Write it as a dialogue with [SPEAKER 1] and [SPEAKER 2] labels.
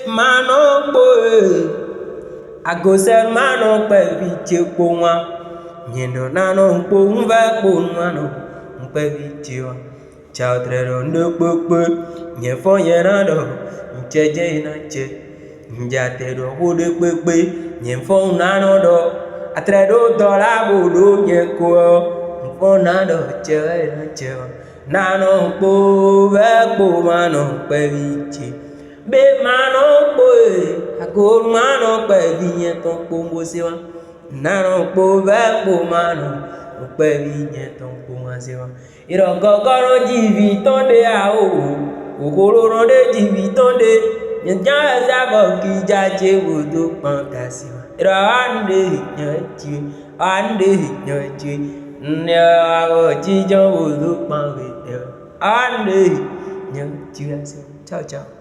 [SPEAKER 1] mano boy. I go sell mano baby chipoma. Yendo nano pon va pon mano baby chiwa. Ciao trero no popo. Nye fo yenado. Mcheje na che. Njatero hude pepe. Nye fo nano do. Atredo dola bodo nye ko. Mfo nado chewe na chewa. Nano po ve po mano baby chi. Be mano boy, I go mano baby nyeton pombo sewa. Nano po ve po mano baby nyeton pombo sewa. Iro gogoro jivi tonde a o, kokoro ronde jivi tonde. Nyan zabo ki jaje wudu panka sewa. Iro ande nyachi, nya abo jijo wudu panka sewa. Ande nyachi sewa. Ciao ciao.